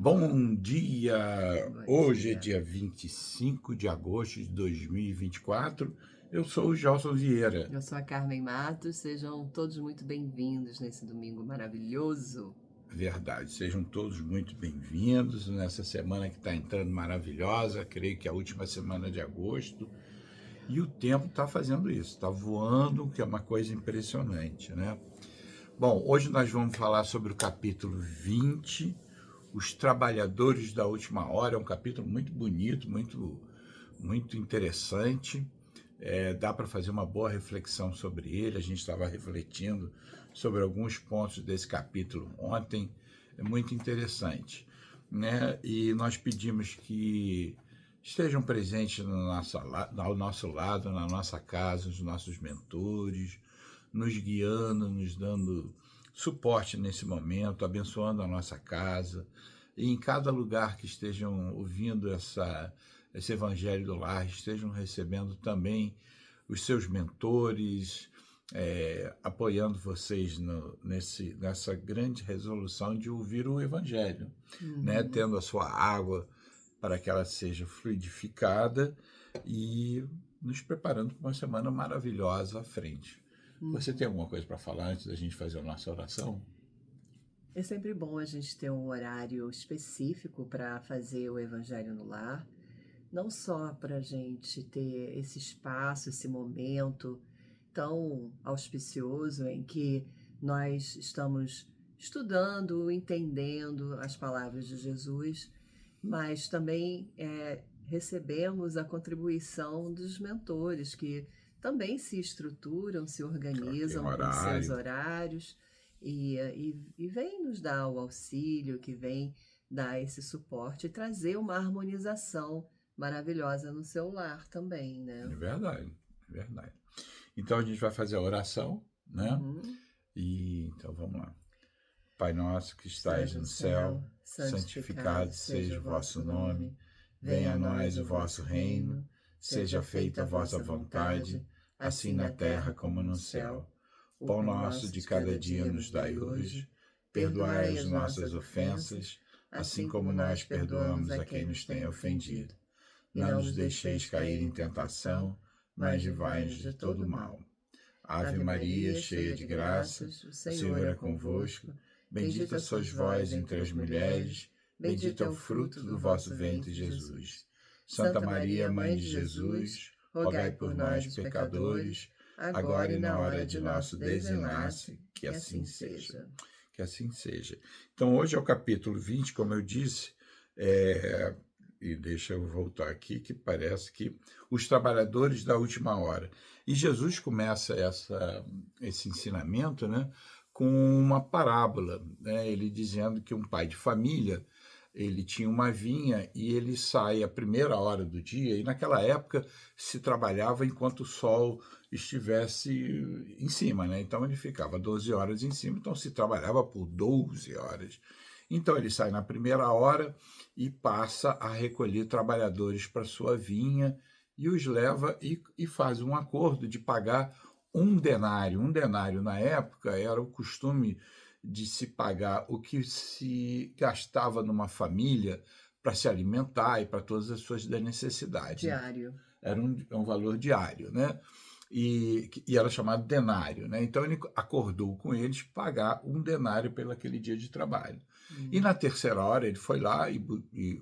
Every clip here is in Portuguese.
Bom dia! Bom Hoje é dia. dia 25 de agosto de 2024. Eu sou o Gelson Vieira. Eu sou a Carmen Matos, sejam todos muito bem-vindos nesse domingo maravilhoso. Verdade, sejam todos muito bem-vindos nessa semana que está entrando maravilhosa. Creio que é a última semana de agosto. E o tempo está fazendo isso, está voando, que é uma coisa impressionante, né? Bom, hoje nós vamos falar sobre o capítulo 20, Os Trabalhadores da Última Hora. É um capítulo muito bonito, muito interessante. Dá para fazer uma boa reflexão sobre ele. A gente estava refletindo sobre alguns pontos desse capítulo ontem. É muito interessante, né? E nós pedimos que estejam presentes ao nosso lado, na nossa casa, os nossos mentores, nos guiando, nos dando suporte nesse momento, abençoando a nossa casa. E em cada lugar que estejam ouvindo esse Evangelho do Lar, estejam recebendo também os seus mentores, apoiando vocês nessa grande resolução de ouvir o Evangelho, né? Uhum. Tendo a sua água para que ela seja fluidificada e nos preparando para uma semana maravilhosa à frente. Você tem alguma coisa para falar antes da gente fazer a nossa oração? É sempre bom a gente ter um horário específico para fazer o Evangelho no Lar, não só para a gente ter esse espaço, esse momento tão auspicioso em que nós estamos estudando, entendendo as palavras de Jesus, mas também recebemos a contribuição dos mentores que também se estruturam, se Tem organizam com seus horário. horários e vêm nos dar o auxílio, que vem dar esse suporte e trazer uma harmonização maravilhosa no seu lar também, né? É verdade, é verdade. Então a gente vai fazer a oração, né? Uhum. E então vamos lá. Pai nosso que estais Estás no no céu, céu, santificado santificado seja seja o o vosso vosso nome. nome. Venha Venha a a nós nós o o vosso vosso reino. reino. Seja Seja feita feita a a vossa vossa vontade, vontade, assim assim na na terra terra como como no no céu. céu. O Pão pão nosso nosso de de cada cada dia dia nos nos dai dai hoje. hoje. Perdoai Perdoai as as nossas nossas ofensas, ofensas, assim assim como como nós nós perdoamos perdoamos a a quem quem nos nos tem tem ofendido. ofendido. E Não não nos nos deixeis deixeis cair cair em em tentação, tentação, mas mas livrai-nos livrai-nos de de todo todo mal. mal. Ave Ave Maria, Maria, cheia cheia de de graça, graças, o o Senhor Senhor é é convosco. convosco. Bendita Bendita sois sois vós vós entre entre as as mulheres, mulheres, bendito bendito é é o o fruto fruto do do vosso vosso ventre, ventre, Jesus. Jesus. Santa Santa Maria, Maria, Mãe Mãe de de Jesus, Jesus, rogai rogai por por nós, nós, pecadores, pecadores, agora agora e e na na hora hora de de nosso nosso desenlace, desenlace, que que assim assim seja. seja. Que assim seja. Então, hoje é o capítulo 20, como eu disse, é, e deixa eu voltar aqui, que parece que os trabalhadores da última hora. E Jesus começa esse ensinamento, né, com uma parábola, né, ele dizendo que um pai de família, ele tinha uma vinha e ele sai à primeira hora do dia, e naquela época se trabalhava enquanto o sol estivesse em cima, né? Então ele ficava 12 horas em cima, então se trabalhava por 12 horas. Então ele sai na primeira hora e passa a recolher trabalhadores para sua vinha e os leva e faz um acordo de pagar um denário. Um denário na época era o costume de se pagar o que se gastava numa família para se alimentar e para todas as suas necessidades. Diário. Era um valor diário, né? E era chamado denário, né? Então ele acordou com eles pagar um denário pelo aquele dia de trabalho. E Hum. na terceira hora ele foi lá e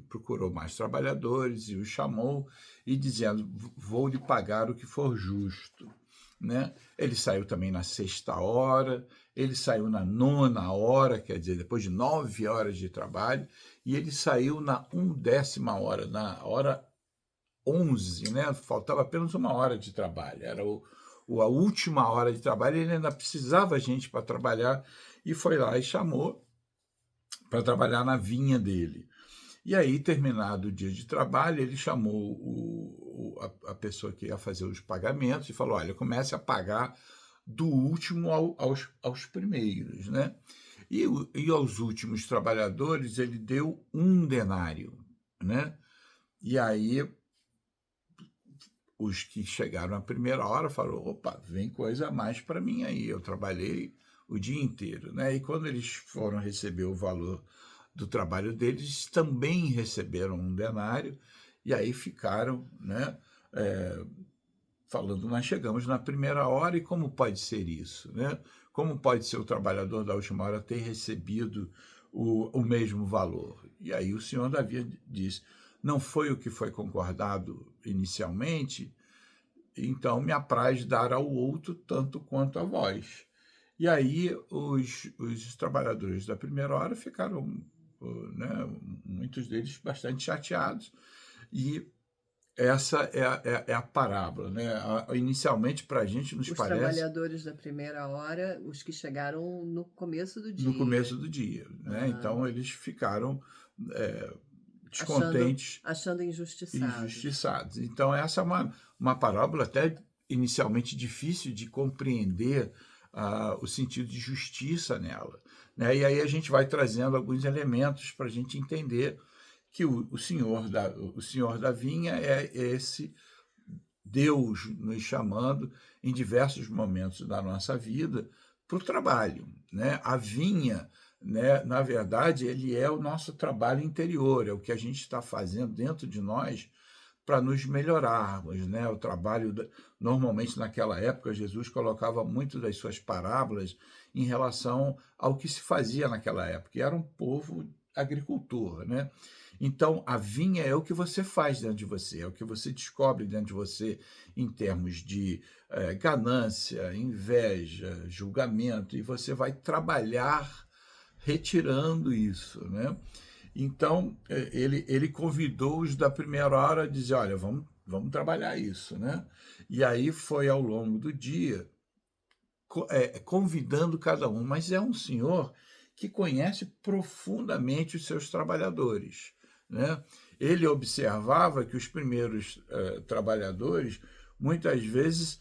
procurou mais trabalhadores e os chamou e dizendo: vou lhe pagar o que for justo. Né? Ele saiu também na sexta hora, ele saiu na nona hora, quer dizer, depois de 9 horas de trabalho, e ele saiu na 1/10 hora, na hora 11, né? Faltava apenas uma hora de trabalho, era a última hora de trabalho, ele ainda precisava gente para trabalhar, e foi lá e chamou para trabalhar na vinha dele. E aí, terminado o dia de trabalho, ele chamou a pessoa que ia fazer os pagamentos e falou: olha, comece a pagar do último aos primeiros, né? E aos últimos trabalhadores ele deu um denário, né? E aí os que chegaram à primeira hora falaram: opa, vem coisa a mais para mim aí, eu trabalhei o dia inteiro, né? E quando eles foram receber o valor do trabalho deles também receberam um denário, e aí ficaram, né, falando, nós chegamos na primeira hora e como pode ser isso, né? Como pode ser o trabalhador da última hora ter recebido o mesmo valor? E aí o senhor Davi diz, não foi o que foi concordado inicialmente, então me apraz dar ao outro tanto quanto a vós. E aí os trabalhadores da primeira hora ficaram, né, muitos deles bastante chateados, e essa é a parábola, né? Inicialmente, para a gente, nos Os parece trabalhadores da primeira hora, os que chegaram no começo do no começo dia, do dia, né? ah, Então, eles ficaram achando, descontentes achando e injustiçados. injustiçados. Então, essa é uma parábola até inicialmente difícil de compreender o sentido de justiça nela, né? E aí a gente vai trazendo alguns elementos para a gente entender que o senhor da vinha é esse Deus nos chamando em diversos momentos da nossa vida para o trabalho, né? A vinha, né, na verdade, ele é o nosso trabalho interior, é o que a gente está fazendo dentro de nós para nos melhorarmos, né? O trabalho, normalmente naquela época, Jesus colocava muito das suas parábolas em relação ao que se fazia naquela época, e era um povo agricultor, né? Então, a vinha é o que você faz dentro de você, é o que você descobre dentro de você em termos de ganância, inveja, julgamento, e você vai trabalhar retirando isso, né? Então, ele convidou os da primeira hora a dizer, olha, vamos trabalhar isso, né? E aí foi ao longo do dia convidando cada um, mas é um senhor que conhece profundamente os seus trabalhadores, né? Ele observava que os primeiros trabalhadores, muitas vezes,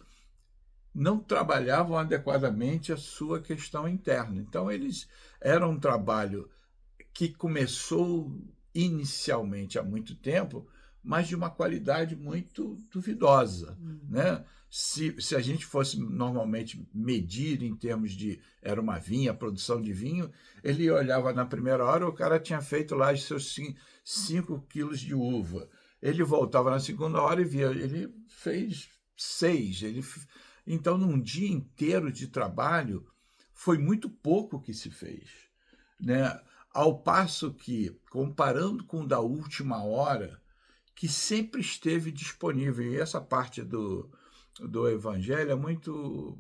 não trabalhavam adequadamente a sua questão interna. Então, eles eram um trabalho que começou inicialmente há muito tempo, mas de uma qualidade muito duvidosa, né? Se a gente fosse normalmente medir em termos de era uma vinha, produção de vinho, ele olhava na primeira hora, o cara tinha feito lá os seus 5 quilos de uva. Ele voltava na segunda hora e via, ele fez 6. Então, num dia inteiro de trabalho, foi muito pouco que se fez, né? Ao passo que, comparando com o da última hora, que sempre esteve disponível, e essa parte do Evangelho é muito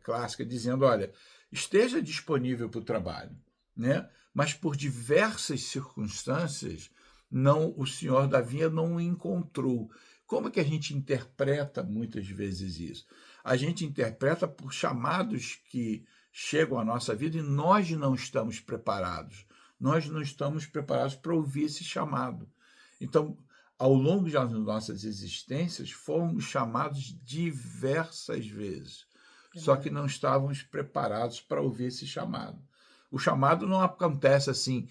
clássica, dizendo, olha, esteja disponível para o trabalho, né? Mas por diversas circunstâncias, não, o senhor da vinha não o encontrou. Como é que a gente interpreta muitas vezes isso? A gente interpreta por chamados que chegam à nossa vida e nós não estamos preparados. Nós não estamos preparados para ouvir esse chamado. Então, ao longo das nossas existências, fomos chamados diversas vezes, só que não Verdade. estávamos preparados para ouvir esse chamado. O chamado não acontece assim,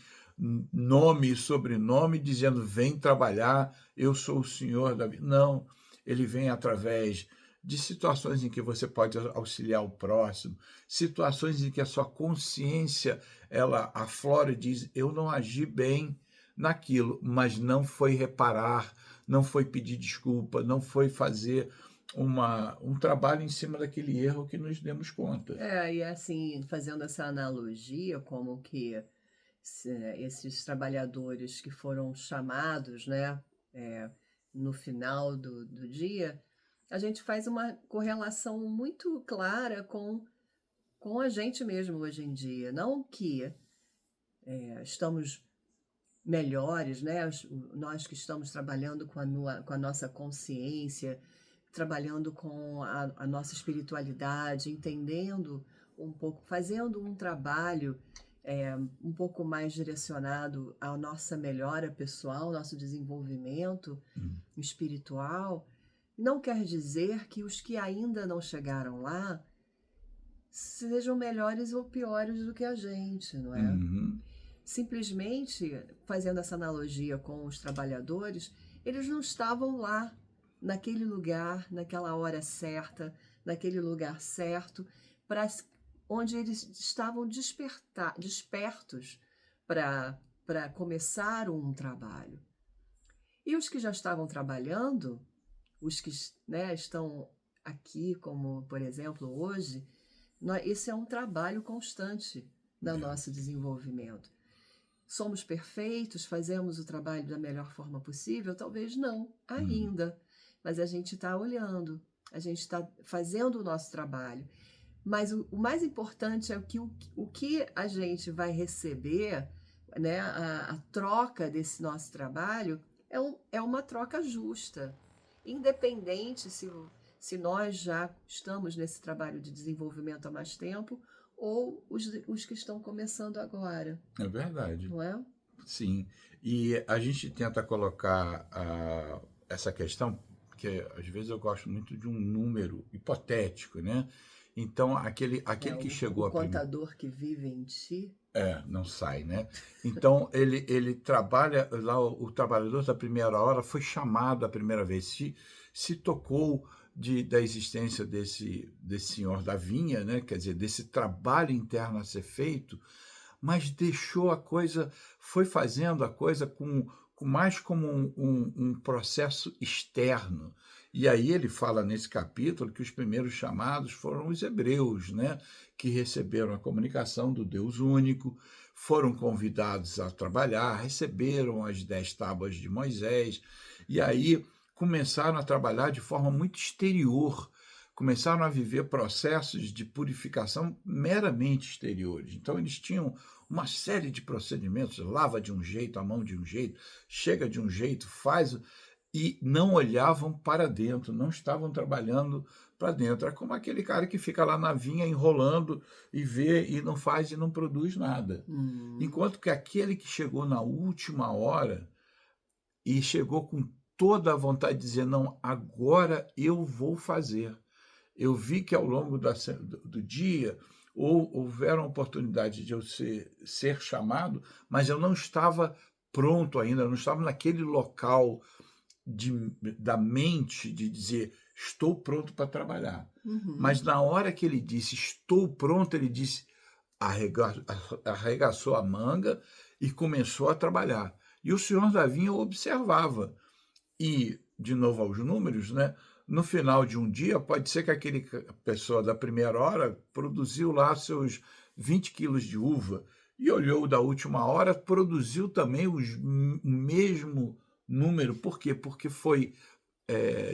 nome e sobrenome, dizendo, vem trabalhar, eu sou o senhor da vida. Não, ele vem através de situações em que você pode auxiliar o próximo, situações em que a sua consciência, ela aflora e diz, eu não agi bem naquilo, mas não foi reparar, não foi pedir desculpa, não foi fazer um trabalho em cima daquele erro que nos demos conta. E assim, fazendo essa analogia, como que esses trabalhadores que foram chamados, né, é, no final do dia, a gente faz uma correlação muito clara com a gente mesmo hoje em dia. Não que estamos melhores, né? Nós que estamos trabalhando com a nossa consciência, trabalhando com a nossa espiritualidade, entendendo um pouco, fazendo um trabalho um pouco mais direcionado à nossa melhora pessoal, nosso desenvolvimento espiritual, não quer dizer que os que ainda não chegaram lá sejam melhores ou piores do que a gente, não é? Uhum. Simplesmente, fazendo essa analogia com os trabalhadores, eles não estavam lá, naquele lugar, naquela hora certa, naquele lugar certo, para onde eles estavam despertos para para começar um trabalho. E os que já estavam trabalhando, os que, né, estão aqui, como por exemplo hoje, esse é um trabalho constante no É, nosso desenvolvimento. Somos perfeitos, fazemos o trabalho da melhor forma possível? Talvez não, hum, ainda. Mas a gente está olhando, a gente está fazendo o nosso trabalho. Mas o mais importante é o que a gente vai receber, né, a troca desse nosso trabalho é uma troca justa. Independente se nós já estamos nesse trabalho de desenvolvimento há mais tempo ou os que estão começando agora, é verdade. não é? Sim, e a gente tenta colocar essa questão, porque às vezes eu gosto muito de um número hipotético, né? Então, É aquele que o chegou a primeiro. contador que vive em ti. É, não sai, né? Então, ele trabalha, lá o trabalhador da primeira hora foi chamado a primeira vez, se tocou da existência desse senhor da vinha, né? Quer dizer, desse trabalho interno a ser feito, mas deixou a coisa, foi fazendo a coisa com mais como um processo externo. E aí ele fala nesse capítulo que os primeiros chamados foram os hebreus, né, que receberam a comunicação do Deus único, foram convidados a trabalhar, receberam as 10 tábuas de Moisés, e aí começaram a trabalhar de forma muito exterior, começaram a viver processos de purificação meramente exteriores. Então, eles tinham uma série de procedimentos, lava de um jeito, a mão de um jeito, chega de um jeito, faz, e não olhavam para dentro, não estavam trabalhando para dentro. É como aquele cara que fica lá na vinha enrolando e vê e não faz e não produz nada. Hum, Enquanto que aquele que chegou na última hora e chegou com toda a vontade de dizer: não, agora eu vou fazer. Eu vi que ao longo do dia houveram oportunidade de eu ser chamado, mas eu não estava pronto ainda, eu não estava naquele local da mente de dizer estou pronto para trabalhar. uhum. Mas na hora que ele disse estou pronto, ele disse, arregaçou a manga e começou a trabalhar. E o senhor da vinha observava. E, de novo aos números, né? No final de um dia, pode ser que aquele pessoa da primeira hora produziu lá seus 20 quilos de uva e olhou da última hora, produziu também o mesmo número. Por quê? Porque foi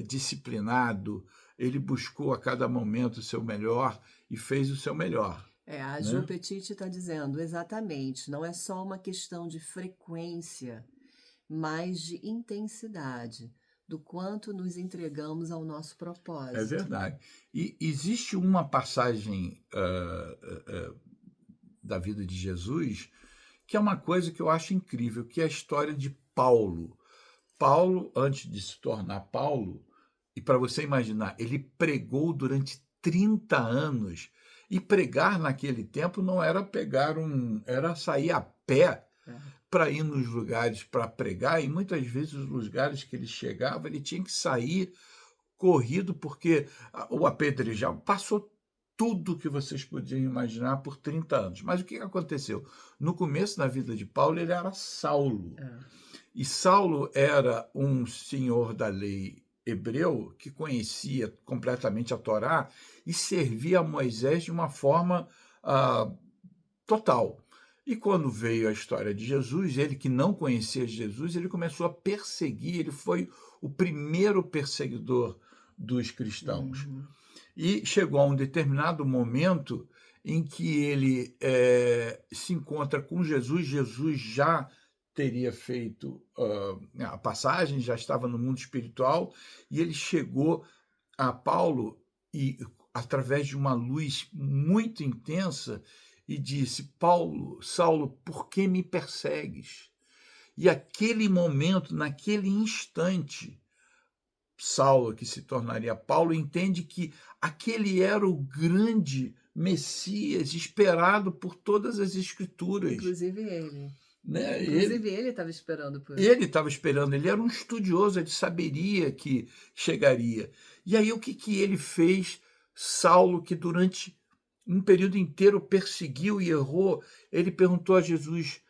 disciplinado, ele buscou a cada momento o seu melhor e fez o seu melhor, A Ju né? Petit está dizendo, exatamente, não é só uma questão de frequência, mas de intensidade, do quanto nos entregamos ao nosso É propósito. verdade. E existe uma passagem da vida de Jesus que é uma coisa que eu acho incrível, que é a história de Paulo. Paulo, antes de se tornar Paulo, e para você imaginar, ele pregou durante 30 anos. E pregar naquele tempo não era era sair a pé É. para ir nos lugares para pregar, e muitas vezes os lugares que ele chegava, ele tinha que sair corrido, porque o apedrejar passou tudo que vocês podiam imaginar por 30 anos. Mas o que aconteceu? No começo da vida de Paulo, ele era Saulo. É. E Saulo era um senhor da lei hebreu que conhecia completamente a Torá e servia a Moisés de uma forma ah, total. E quando veio a história de Jesus, ele que não conhecia Jesus, ele começou a perseguir, ele foi o primeiro perseguidor dos cristãos. Uhum. E chegou a um determinado momento em que ele se encontra com Jesus, Jesus já teria feito a passagem, já estava no mundo espiritual, e ele chegou a Paulo e através de uma luz muito intensa e disse: Paulo, Saulo, por que me persegues? E aquele momento, naquele instante, Saulo, que se tornaria Paulo, entende que aquele era o grande Messias esperado por todas as escrituras, Inclusive ele. né? Inclusive ele estava esperando por. Ele estava esperando, ele era um estudioso, ele saberia que chegaria. E aí o que ele fez? Saulo, que durante um período inteiro perseguiu e errou, ele perguntou a Jesus: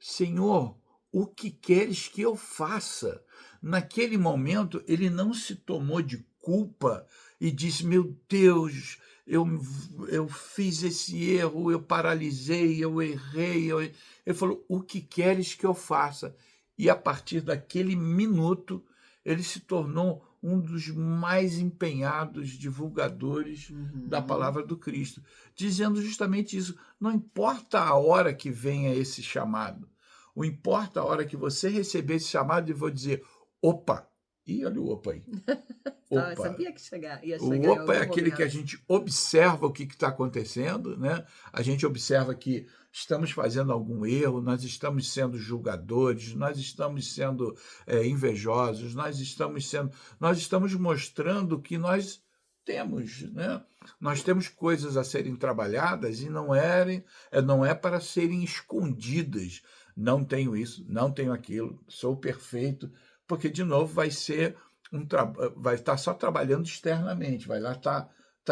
Senhor, o que queres que eu faça? Naquele momento, ele não se tomou de culpa e disse: Meu Deus, eu, eu fiz esse erro, eu paralisei, eu errei. Ele falou: O que queres que eu faça? E a partir daquele minuto, ele se tornou um dos mais empenhados divulgadores da Uhum. palavra do Cristo, dizendo justamente isso. Não importa a hora que venha esse chamado, o importa a hora que você receber esse chamado e vou dizer, opa, e olha o opa aí, Tá, opa. sabia que ia O chegar em opa é algum aquele que a momento. gente observa o que está acontecendo, né? A gente observa que estamos fazendo algum erro, nós estamos sendo julgadores, nós estamos sendo invejosos, nós estamos mostrando que nós temos, né? Nós temos coisas a serem trabalhadas e não é para serem escondidas. Não tenho isso, não tenho aquilo, sou perfeito, porque de novo vai estar só trabalhando externamente, vai lá tá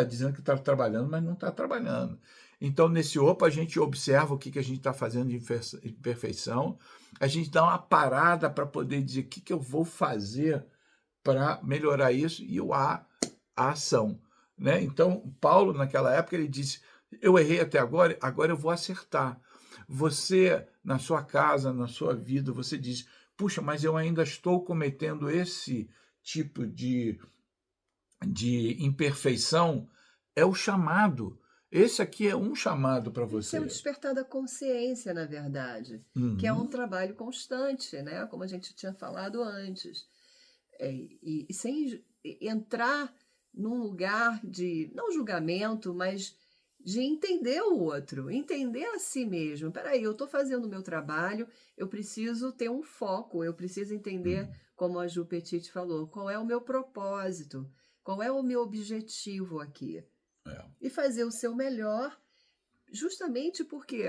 dizendo que está trabalhando, mas não está trabalhando. Então, nesse opa, a gente observa o que a gente está fazendo de imperfeição, a gente dá uma parada para poder dizer o que eu vou fazer para melhorar isso, e a ação. Né? Então, Paulo, naquela época, ele disse: Eu errei até agora, agora eu vou acertar. Você, na sua casa, na sua vida, você diz: Puxa, mas eu ainda estou cometendo esse tipo de imperfeição. É o chamado. Esse aqui é um chamado para Esse é o você. despertar da consciência, na verdade, que é um Uhum. trabalho constante, né? Como a gente tinha falado antes. E sem entrar num lugar de, não julgamento, mas de entender o outro, entender a si mesmo. Peraí, eu estou fazendo o meu trabalho, eu preciso ter um foco, eu preciso entender, Hum. como a Ju Petit falou, qual é o meu propósito, qual é o meu objetivo aqui. É, E fazer o seu melhor, justamente porque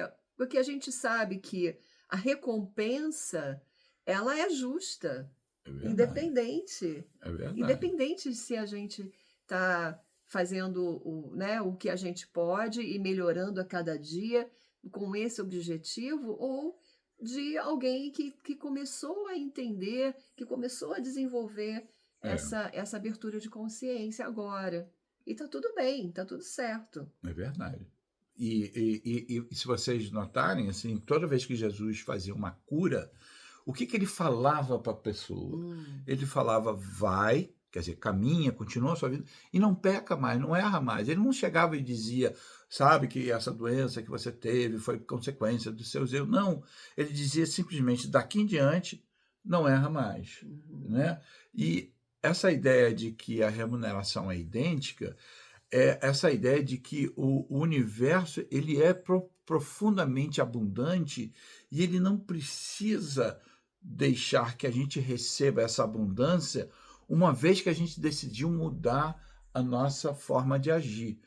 a gente sabe que a recompensa, ela é justa. é verdade. Independente, É verdade. independente de se a gente está fazendo o que a gente pode e melhorando a cada dia com esse objetivo, ou de alguém que começou a entender, que começou a desenvolver É, essa abertura de consciência agora. E tá tudo bem, tá tudo certo. é verdade. E se vocês notarem, assim, toda vez que Jesus fazia uma cura, o que ele falava para a pessoa? Hum, Ele falava, vai, quer dizer, caminha, continua a sua vida, e não peca mais, não erra mais. Ele não chegava e dizia, sabe que essa doença que você teve foi consequência dos seus erros. Não, ele dizia simplesmente, daqui em diante, não erra mais. uhum. Né? E essa ideia de que a remuneração é idêntica, é essa ideia de que o universo ele é profundamente abundante e ele não precisa deixar que a gente receba essa abundância uma vez que a gente decidiu mudar a nossa forma de agir.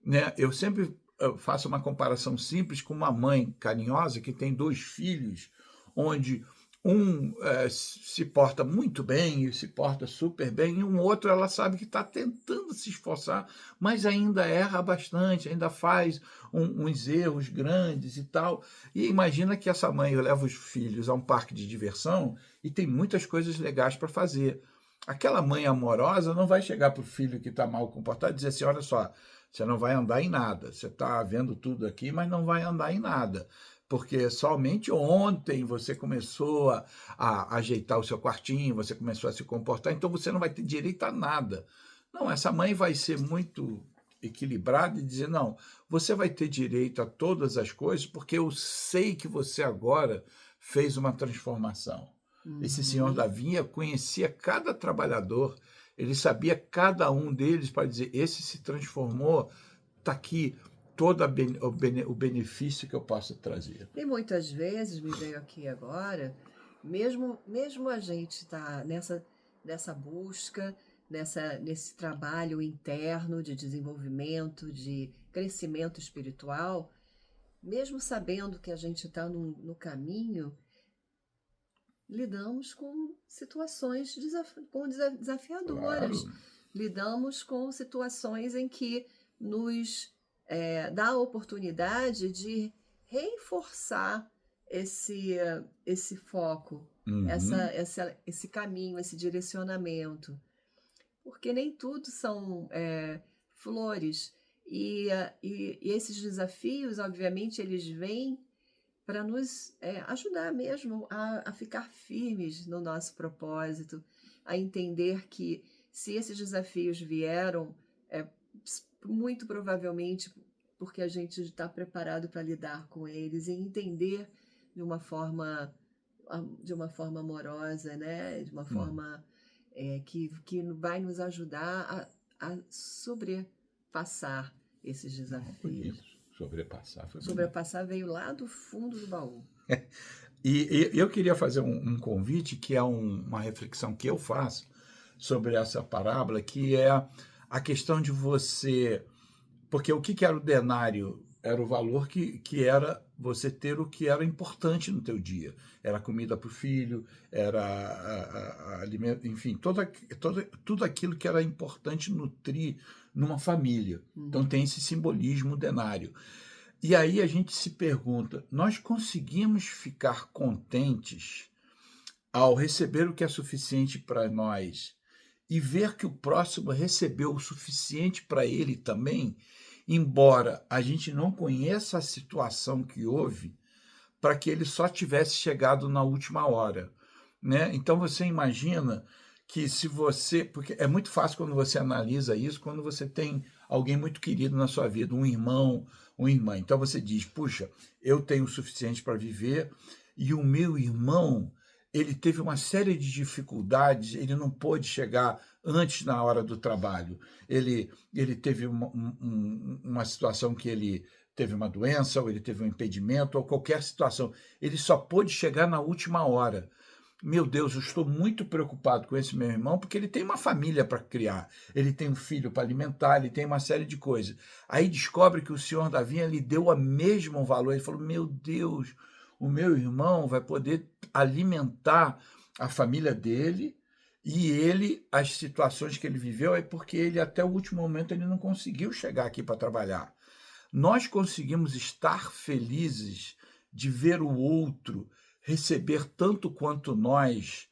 Né? Eu sempre faço uma comparação simples com uma mãe carinhosa que tem dois filhos, onde um se porta muito bem e se porta super bem, e um outro ela sabe que está tentando se esforçar, mas ainda erra bastante, ainda faz uns erros grandes e tal. E imagina que essa mãe leva os filhos a um parque de diversão e tem muitas coisas legais para fazer. Aquela mãe amorosa não vai chegar para o filho que está mal comportado e dizer assim: olha só, você não vai andar em nada. Você está vendo tudo aqui, mas não vai andar em nada. Porque somente ontem você começou a ajeitar o seu quartinho, você começou a se comportar, então você não vai ter direito a nada. Não, essa mãe vai ser muito equilibrada e dizer: não, você vai ter direito a todas as coisas, porque eu sei que você agora fez uma transformação. Esse senhor da Uhum. vinha conhecia cada trabalhador, ele sabia cada um deles para dizer: esse se transformou, está aqui todo o benefício que eu posso trazer. E muitas vezes me veio aqui agora, mesmo a gente tá nessa busca, nesse trabalho interno de desenvolvimento, de crescimento espiritual, mesmo sabendo que a gente está no caminho, lidamos com situações desafiadoras, Claro, lidamos com situações em que nos dá a oportunidade de reforçar esse foco, Uhum. esse caminho, esse direcionamento, porque nem tudo são flores. E esses desafios, obviamente, eles vêm para nos ajudar mesmo a ficar firmes no nosso propósito, a entender que se esses desafios vieram, muito provavelmente porque a gente está preparado para lidar com eles e entender de uma forma, de uma forma amorosa, né? De uma Hum. forma que vai nos ajudar a sobrepassar esses Bonito. desafios. Sobrepassar foi bonito. Sobrepassar veio lá do fundo do baú. E eu queria fazer um convite, que é uma reflexão que eu faço sobre essa parábola, que é a questão de você. Porque o que, que era o denário? Era o valor que era você ter o que era importante no teu dia. Era comida para o filho, era alimento, enfim, tudo aquilo que era importante nutrir numa família. Então Uhum. tem esse simbolismo denário. E aí a gente se pergunta: nós conseguimos ficar contentes ao receber o que é suficiente para nós e ver que o próximo recebeu o suficiente para ele também, embora a gente não conheça a situação que houve, para que ele só tivesse chegado na última hora, né? Então você imagina que se você, porque é muito fácil quando você analisa isso, quando você tem alguém muito querido na sua vida, um irmão, uma irmã. Então você diz: puxa, eu tenho o suficiente para viver e o meu irmão, ele teve uma série de dificuldades, ele não pôde chegar antes na hora do trabalho. Ele teve uma situação que ele teve uma doença, ou ele teve um impedimento, ou qualquer situação. Ele só pôde chegar na última hora. Meu Deus, eu estou muito preocupado com esse meu irmão, porque ele tem uma família para criar, ele tem um filho para alimentar, ele tem uma série de coisas. Aí descobre que o senhor da vinha lhe deu o mesmo valor. Ele falou: meu Deus, o meu irmão vai poder alimentar a família dele, e ele, as situações que ele viveu, é porque ele, até o último momento, ele não conseguiu chegar aqui para trabalhar. Nós conseguimos estar felizes de ver o outro receber tanto quanto nós,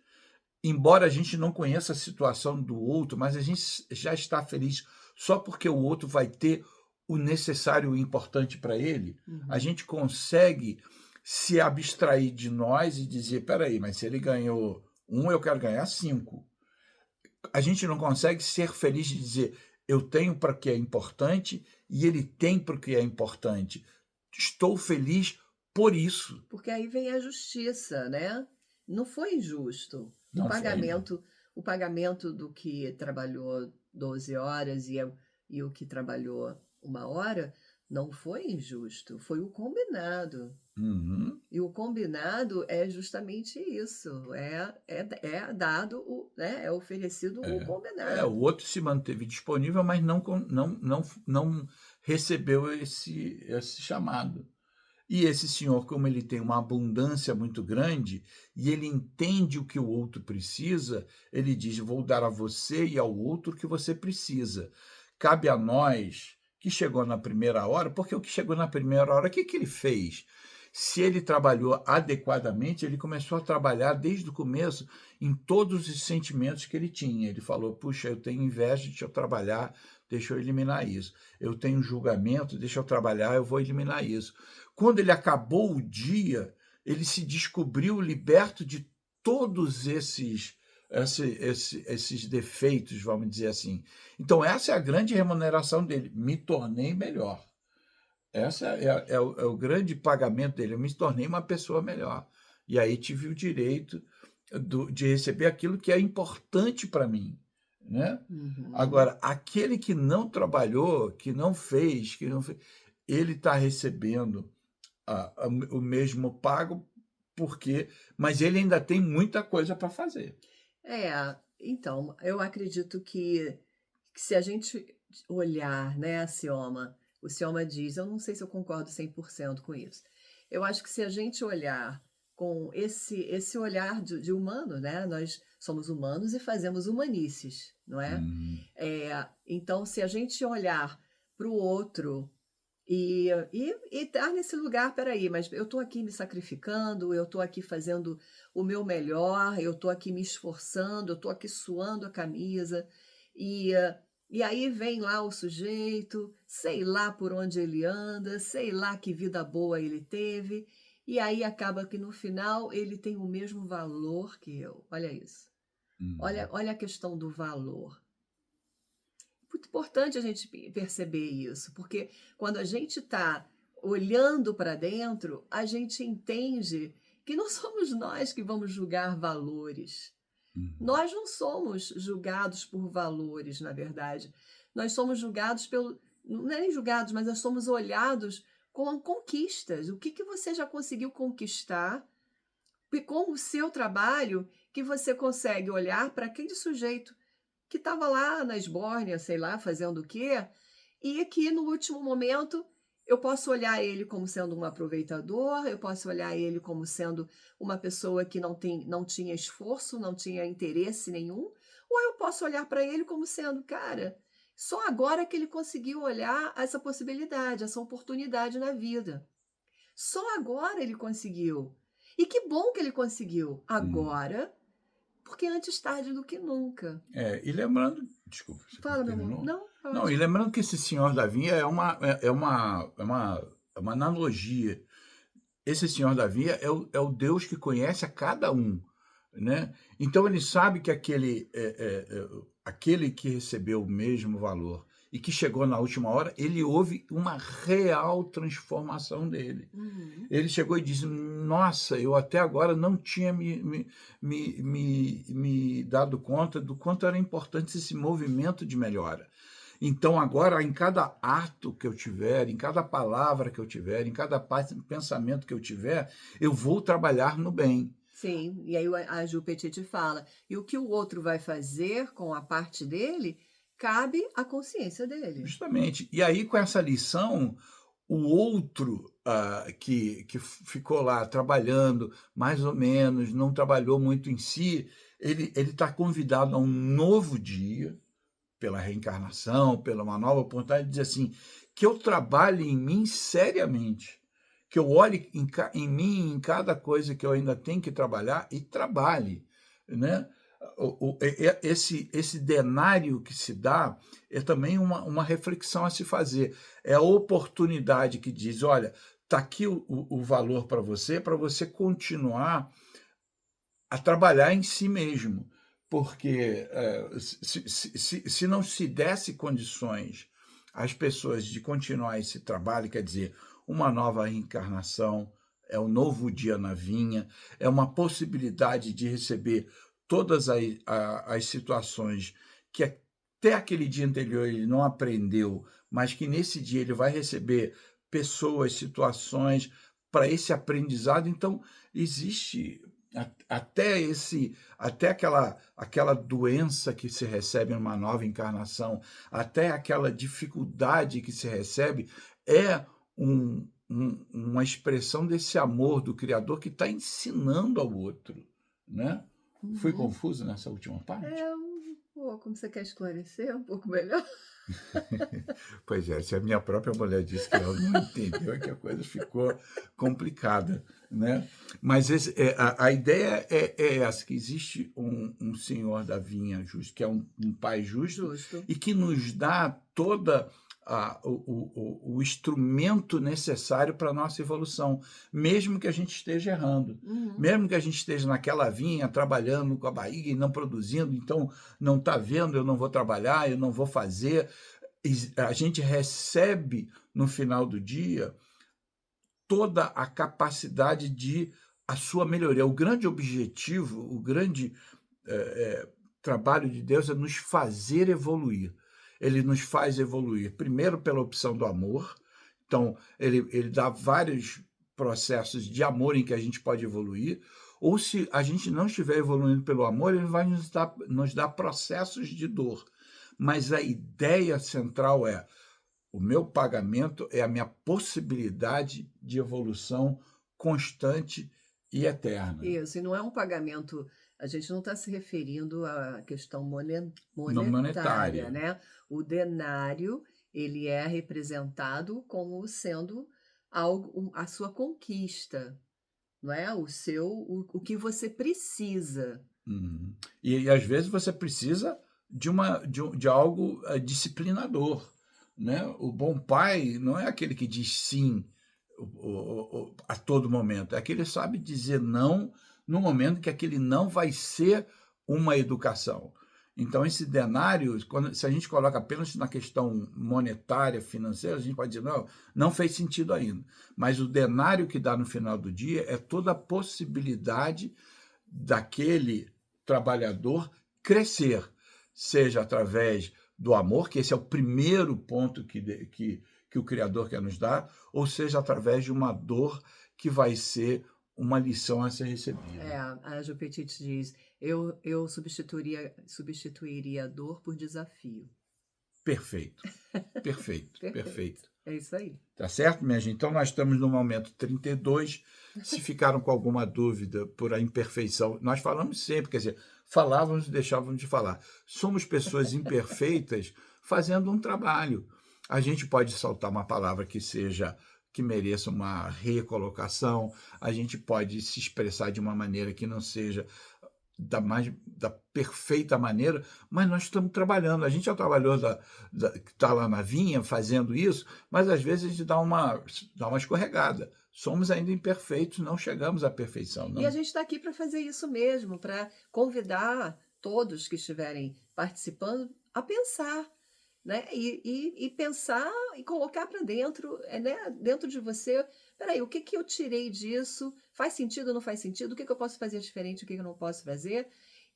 embora a gente não conheça a situação do outro, mas a gente já está feliz só porque o outro vai ter o necessário e o importante para ele. A Uhum. gente consegue se abstrair de nós e dizer: peraí, mas se ele ganhou um, eu quero ganhar cinco. A gente não consegue ser feliz de dizer: eu tenho para o que é importante e ele tem para o que é importante. Estou feliz por isso. Porque aí vem a justiça, né? Não foi injusto. O Não foi, não. pagamento, o pagamento do que trabalhou 12 horas e o que trabalhou 1 hora não foi injusto, foi o combinado. Uhum. E o combinado é justamente isso, é dado, né, é oferecido o O combinado. outro se manteve disponível, mas não recebeu esse chamado. E esse senhor, como ele tem uma abundância muito grande e ele entende o que o outro precisa, ele diz: vou dar a você e ao outro o que você precisa. Cabe a nós, que chegou na primeira hora, porque o que chegou na primeira hora, o que, que ele fez? Se ele trabalhou adequadamente, ele começou a trabalhar desde o começo em todos os sentimentos que ele tinha. Ele falou: puxa, eu tenho inveja, deixa eu trabalhar, deixa eu eliminar isso. Eu tenho julgamento, deixa eu trabalhar, eu vou eliminar isso. Quando ele acabou o dia, ele se descobriu liberto de todos esses defeitos, vamos dizer assim. Então, essa é a grande remuneração dele. Me tornei melhor. Essa é o grande pagamento dele. Eu me tornei uma pessoa melhor. E aí tive o direito de receber aquilo que é importante para mim, né? Uhum. Agora, aquele que não trabalhou, que não fez, ele está recebendo o mesmo pago, porque, mas ele ainda tem muita coisa para fazer. Então, eu acredito que se a gente olhar, né, o Cioma diz, eu não sei se eu concordo 100% com isso. Eu acho que se a gente olhar com esse olhar de humano, né, nós somos humanos e fazemos humanices, não é? Hum. Então, se a gente olhar para o outro E estar nesse lugar, peraí, mas eu estou aqui me sacrificando, eu estou aqui fazendo o meu melhor, eu estou aqui me esforçando, eu estou aqui suando a camisa, e, e aí vem lá o sujeito, sei lá por onde ele anda, sei lá que vida boa ele teve, e aí acaba que no final ele tem o mesmo valor que eu. Olha isso. Uhum. Olha a questão do valor. Muito importante a gente perceber isso, porque quando a gente está olhando para dentro, a gente entende que não somos nós que vamos julgar valores. Uhum. Nós não somos julgados por valores, na verdade. Nós somos julgados pelo. Não é nem julgados, mas nós somos olhados com conquistas. O que, que você já conseguiu conquistar? E com o seu trabalho que você consegue olhar para aquele sujeito que estava lá na esbórnia, sei lá, fazendo o quê, e que no último momento eu posso olhar ele como sendo um aproveitador, eu posso olhar ele como sendo uma pessoa que não tinha esforço, não tinha interesse nenhum, ou eu posso olhar para ele como sendo, cara, só agora que ele conseguiu olhar essa possibilidade, essa oportunidade na vida. Só agora ele conseguiu. E que bom que ele conseguiu. Uhum. Agora, porque antes tarde do que nunca. E lembrando, desculpa, você Fala, meu amor. terminou? Não, Não, e pode. lembrando que esse senhor da vinha é uma analogia. Esse senhor da vinha é o Deus que conhece a cada um, né? Então ele sabe que aquele que recebeu o mesmo valor e que chegou na última hora, ele houve uma real transformação dele. Uhum. Ele chegou e disse: Nossa, eu até agora não tinha me dado conta do quanto era importante esse movimento de melhora. Então, agora, em cada ato que eu tiver, em cada palavra que eu tiver, em cada pensamento que eu tiver, eu vou trabalhar no bem. Sim, e aí a Ju Petit fala, e o que o outro vai fazer com a parte dele, cabe à consciência dele. Justamente. E aí, com essa lição, o outro que ficou lá trabalhando, mais ou menos, não trabalhou muito em si, ele está convidado a um novo dia, pela reencarnação, pela uma nova oportunidade, de dizer assim, que eu trabalhe em mim seriamente, que eu olhe em mim, em cada coisa que eu ainda tenho que trabalhar, e trabalhe, né? Esse denário que se dá é também uma reflexão a se fazer. É a oportunidade que diz, olha, está aqui o valor para você continuar a trabalhar em si mesmo, porque se não se desse condições às pessoas de continuar esse trabalho, quer dizer, uma nova reencarnação, é um novo dia na vinha, é uma possibilidade de receber todas as situações que até aquele dia anterior ele não aprendeu, mas que nesse dia ele vai receber pessoas, situações para esse aprendizado. Então, existe até aquela doença que se recebe numa nova encarnação, até aquela dificuldade que se recebe, é uma expressão desse amor do Criador que está ensinando ao outro, né? Fui Uhum. confuso nessa última parte? Pô, como você quer esclarecer um pouco melhor? Pois é, se a minha própria mulher disse que ela não entendeu, é que a coisa ficou complicada, né? Mas a ideia é essa, que existe um senhor da vinha justo, que é um pai justo, Justo. e que nos dá toda o instrumento necessário para a nossa evolução, mesmo que a gente esteja errando, Uhum. mesmo que a gente esteja naquela vinha, trabalhando com a barriga e não produzindo, então não está vendo, eu não vou trabalhar, eu não vou fazer. A gente recebe no final do dia toda a capacidade de a sua melhoria. O grande objetivo, o grande trabalho de Deus é nos fazer evoluir. Ele nos faz evoluir, primeiro pela opção do amor. Então, ele dá vários processos de amor em que a gente pode evoluir. Ou se a gente não estiver evoluindo pelo amor, ele vai nos dar processos de dor. Mas a ideia central é: o meu pagamento é a minha possibilidade de evolução constante e eterna. Isso, e não é um pagamento, a gente não está se referindo à questão Não monetária, monetária. né? O denário, ele é representado como sendo algo, a sua conquista, não é? O que você precisa. Uhum. E às vezes você precisa de algo disciplinador, né? O bom pai não é aquele que diz sim a todo momento, é aquele que sabe dizer não no momento que aquele não vai ser uma educação. Então, esse denário, se a gente coloca apenas na questão monetária, financeira, a gente pode dizer, não, não fez sentido ainda. Mas o denário que dá no final do dia é toda a possibilidade daquele trabalhador crescer, seja através do amor, que esse é o primeiro ponto que o Criador quer nos dar, ou seja através de uma dor que vai ser uma lição a ser recebida. A Jo Petit diz: eu substituiria a dor por desafio. Perfeito, perfeito, Perfeito. perfeito. É isso aí. Tá certo, minha gente? Então, nós estamos no momento 32. Se ficaram com alguma dúvida por a imperfeição, nós falamos sempre, quer dizer, falávamos e deixávamos de falar. Somos pessoas imperfeitas fazendo um trabalho. A gente pode soltar uma palavra que mereça uma recolocação, a gente pode se expressar de uma maneira que não seja da perfeita maneira, mas nós estamos trabalhando. A gente já trabalhou, está lá na vinha fazendo isso, mas às vezes a gente dá uma escorregada. Somos ainda imperfeitos, não chegamos à perfeição. E a Não. gente está aqui para fazer isso mesmo, para convidar todos que estiverem participando a pensar, né? E pensar e colocar para dentro, né? Dentro de você. Peraí, o que que eu tirei disso? Faz sentido ou não faz sentido? O que que eu posso fazer diferente? O que que eu não posso fazer?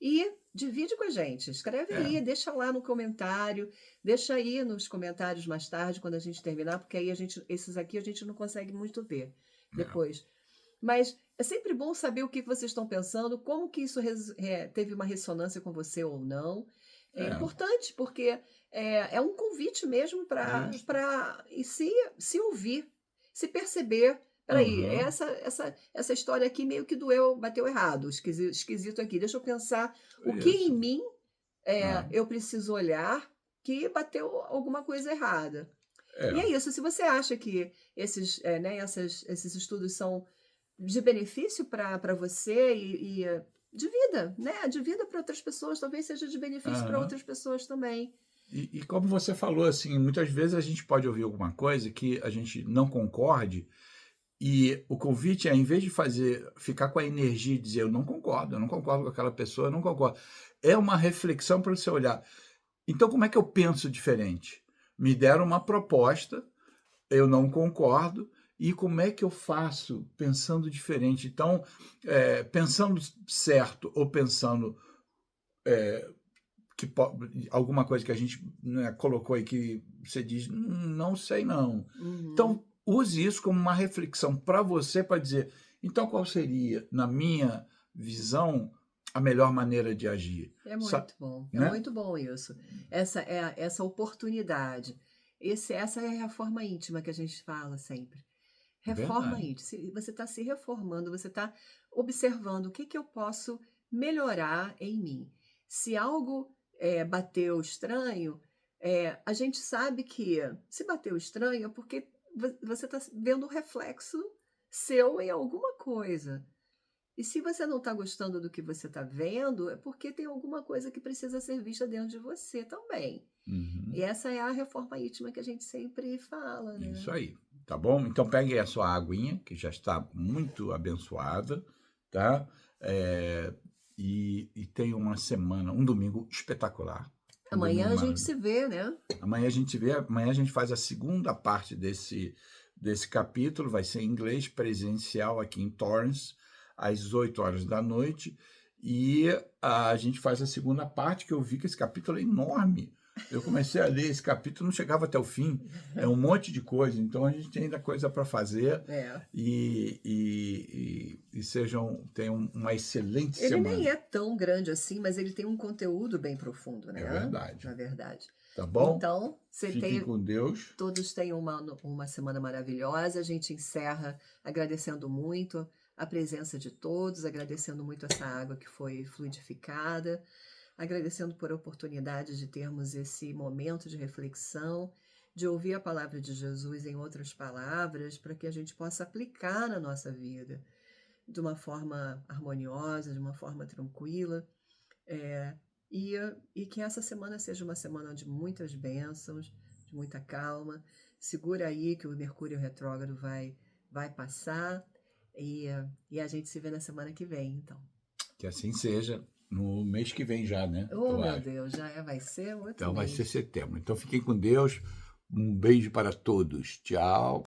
E divide com a gente. Escreve É, aí, deixa lá no comentário, deixa aí nos comentários mais tarde, quando a gente terminar, porque aí esses aqui a gente não consegue muito ver é, depois. Mas é sempre bom saber o que vocês estão pensando, como que isso teve uma ressonância com você ou não. É é, importante, porque é um convite mesmo justo. para se ouvir, se perceber. Peraí, Aham, essa história aqui meio que doeu, bateu errado, esquisito aqui. Deixa eu pensar o que em isso. mim Ah, eu preciso olhar que bateu alguma coisa errada. E é, é isso, se você acha que esses estudos são de benefício para você de vida, né? De vida para outras pessoas, talvez seja de benefício para aham. outras pessoas também. E como você falou, assim, muitas vezes a gente pode ouvir alguma coisa que a gente não concorde. E o convite é, em vez de ficar com a energia e dizer eu não concordo com aquela pessoa, eu não concordo. É uma reflexão para você olhar. Então, como é que eu penso diferente? Me deram uma proposta, eu não concordo, e como é que eu faço pensando diferente? Então, pensando certo ou pensando alguma coisa que a gente, né, colocou aí que você diz, não sei não. Uhum. Então, use isso como uma reflexão para você, para dizer, então qual seria, na minha visão, a melhor maneira de agir? É Né? muito bom isso. Essa oportunidade. Essa é a reforma íntima que a gente fala sempre. Reforma Verdade. íntima. Você está se reformando, você está observando o que que eu posso melhorar em mim. Se algo bateu estranho, a gente sabe que se bateu estranho é porque você está vendo o reflexo seu em alguma coisa. E se você não está gostando do que você está vendo, é porque tem alguma coisa que precisa ser vista dentro de você também. E Uhum. essa é a reforma íntima que a gente sempre fala, né? Isso aí, tá bom? Então pegue a sua aguinha, que já está muito abençoada, tá? É, e tenha uma semana, um domingo espetacular. Um Amanhã domingo a gente maravilhoso. se vê, né? Amanhã a gente faz a segunda parte desse capítulo, vai ser em inglês, presencial aqui em Torrance, às 8 horas da noite, e a gente faz a segunda parte, que eu vi que esse capítulo é enorme. Eu comecei a ler esse capítulo, não chegava até o fim, é um monte de coisa, então a gente tem ainda coisa para fazer É. tenham uma excelente Ele nem semana. é tão grande assim, mas ele tem um conteúdo bem profundo, É né? verdade. Na verdade. Tá bom? Então, Fiquem com Deus. todos tenham uma semana maravilhosa. A gente encerra agradecendo muito a presença de todos, agradecendo muito essa água que foi fluidificada, agradecendo por a oportunidade de termos esse momento de reflexão de ouvir a palavra de Jesus em outras palavras, para que a gente possa aplicar na nossa vida de uma forma harmoniosa, de uma forma tranquila, é, e, e que essa semana seja uma semana de muitas bênçãos, de muita calma. Segura aí que o Mercúrio retrógrado vai passar e a gente se vê na semana que vem, então. Que assim seja no mês que vem já, né? Oh, Eu meu acho. Deus, vai ser outro Então vai ser mês. setembro. Então fiquem com Deus. Um beijo para todos. Tchau.